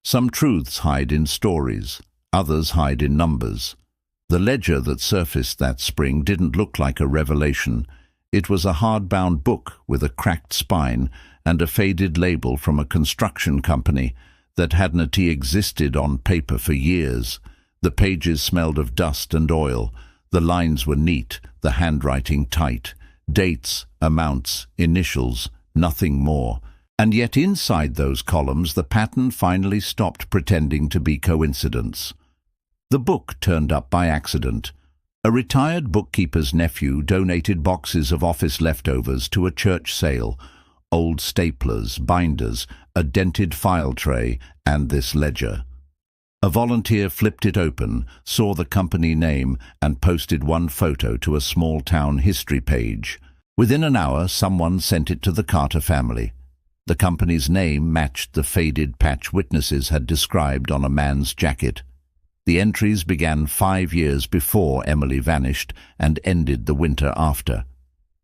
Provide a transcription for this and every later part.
Some truths hide in stories, others hide in numbers. The ledger that surfaced that spring didn't look like a revelation. It was a hardbound book with a cracked spine and a faded label from a construction company that hadn't existed on paper for years. The pages smelled of dust and oil. The lines were neat, the handwriting tight. Dates, amounts, initials, nothing more. And yet inside those columns the pattern finally stopped pretending to be coincidence. The book turned up by accident. A retired bookkeeper's nephew donated boxes of office leftovers to a church sale. Old staplers, binders, a dented file tray, and this ledger. A volunteer flipped it open, saw the company name, and posted one photo to a small-town history page. Within an hour, someone sent it to the Carter family. The company's name matched the faded patch witnesses had described on a man's jacket. The entries began 5 years before Emily vanished and ended the winter after.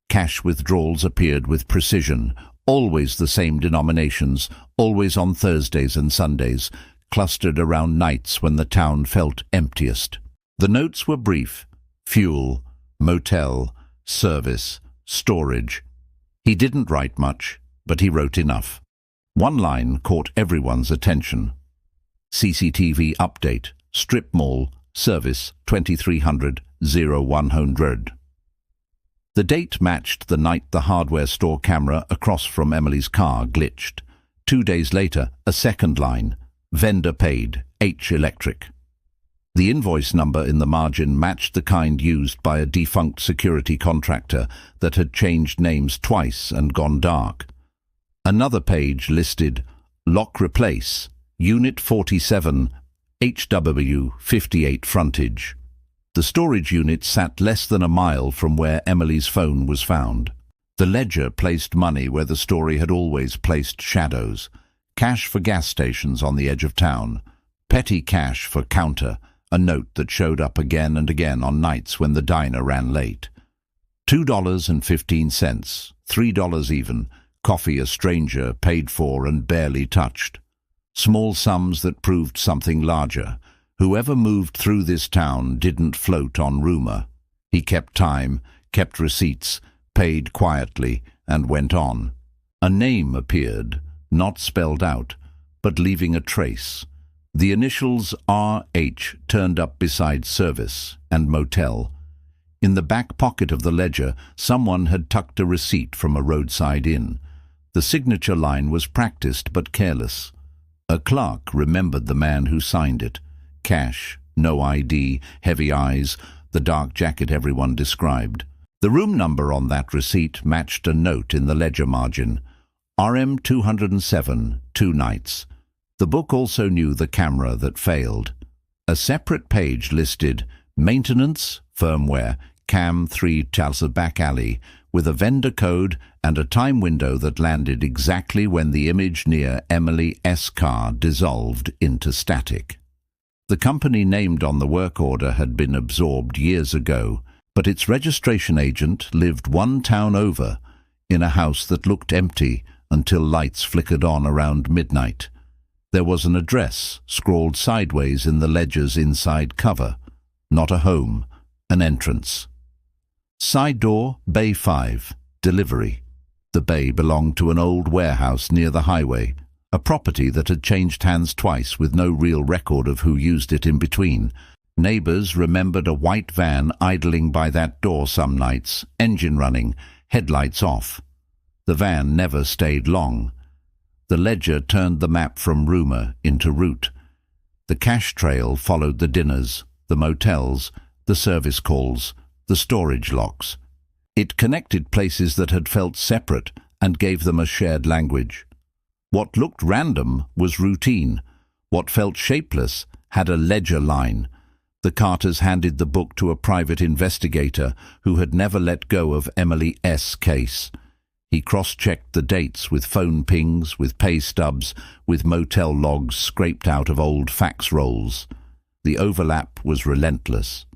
Cash withdrawals appeared with precision, always the same denominations, always on Thursdays and Sundays, clustered around nights when the town felt emptiest. The notes were brief: fuel, motel, service, storage. He didn't write much, but he wrote enough. One line caught everyone's attention. CCTV update, strip mall, service 2300-0100. The date matched the night the hardware store camera across from Emily's car glitched. 2 days later, a second line, vendor paid, H Electric. The invoice number in the margin matched the kind used by a defunct security contractor that had changed names twice and gone dark. Another page listed lock replace, Unit 47, HW 58 frontage. The storage unit sat less than a mile from where Emily's phone was found. The ledger placed money where the story had always placed shadows. Cash for gas stations on the edge of town. Petty cash for counter, a note that showed up again and again on nights when the diner ran late. $2.15, $3 even, coffee a stranger paid for and barely touched. Small sums that proved something larger. Whoever moved through this town didn't float on rumor. He kept time, kept receipts, paid quietly, and went on. A name appeared, not spelled out, but leaving a trace. The initials RH turned up beside service and motel. In the back pocket of the ledger, someone had tucked a receipt from a roadside inn. The signature line was practiced but careless. A clerk remembered the man who signed it. Cash, no ID, heavy eyes, the dark jacket everyone described. The room number on that receipt matched a note in the ledger margin. RM 207, 2 nights. The book also knew the camera that failed. A separate page listed maintenance, firmware, Cam 3 Chelsea back alley, with a vendor code and a time window that landed exactly when the image near Emily S. car dissolved into static. The company named on the work order had been absorbed years ago, but its registration agent lived one town over, in a house that looked empty until lights flickered on around midnight. There was an address scrawled sideways in the ledger's inside cover. Not a home, an entrance. Side door, Bay 5, delivery. The bay belonged to an old warehouse near the highway, a property that had changed hands twice with no real record of who used it in between. Neighbors remembered a white van idling by that door some nights, engine running, headlights off. The van never stayed long. The ledger turned the map from rumor into route. The cash trail followed the dinners, the motels, the service calls, the storage locks. It connected places that had felt separate and gave them a shared language. What looked random was routine. What felt shapeless had a ledger line. The Carters handed the book to a private investigator who had never let go of Emily S. case. He cross-checked the dates with phone pings, with pay stubs, with motel logs scraped out of old fax rolls. The overlap was relentless.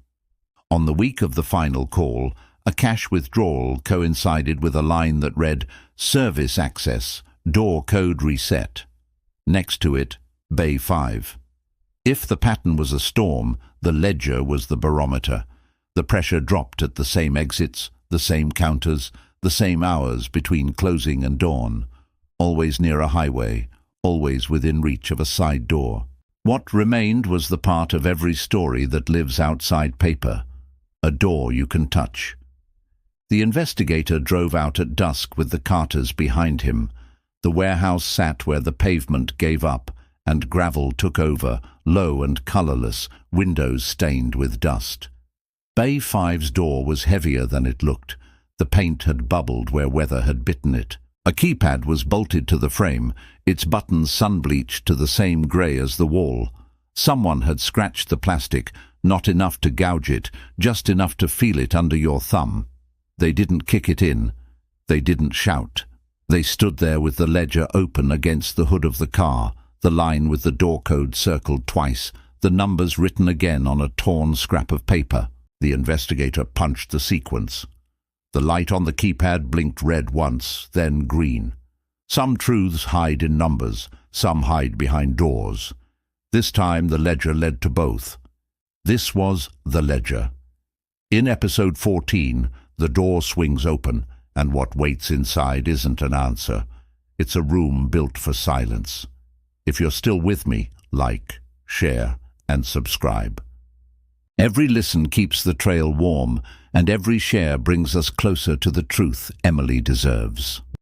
On the week of the final call, a cash withdrawal coincided with a line that read, "Service access, door code reset." Next to it, Bay 5. If the pattern was a storm, the ledger was the barometer. The pressure dropped at the same exits, the same counters, the same hours between closing and dawn. Always near a highway, always within reach of a side door. What remained was the part of every story that lives outside paper, a door you can touch. The investigator drove out at dusk with the carters behind him. The warehouse sat where the pavement gave up, and gravel took over, low and colourless, windows stained with dust. Bay 5's door was heavier than it looked. The paint had bubbled where weather had bitten it. A keypad was bolted to the frame, its buttons sun-bleached to the same grey as the wall. Someone had scratched the plastic, not enough to gouge it, just enough to feel it under your thumb. They didn't kick it in. They didn't shout. They stood there with the ledger open against the hood of the car, the line with the door code circled twice, the numbers written again on a torn scrap of paper. The investigator punched the sequence. The light on the keypad blinked red once, then green. Some truths hide in numbers, some hide behind doors. This time the ledger led to both. This was the ledger. In episode 14, the door swings open, and what waits inside isn't an answer. It's a room built for silence. If you're still with me, like, share, and subscribe. Every listen keeps the trail warm, and every share brings us closer to the truth Emily deserves.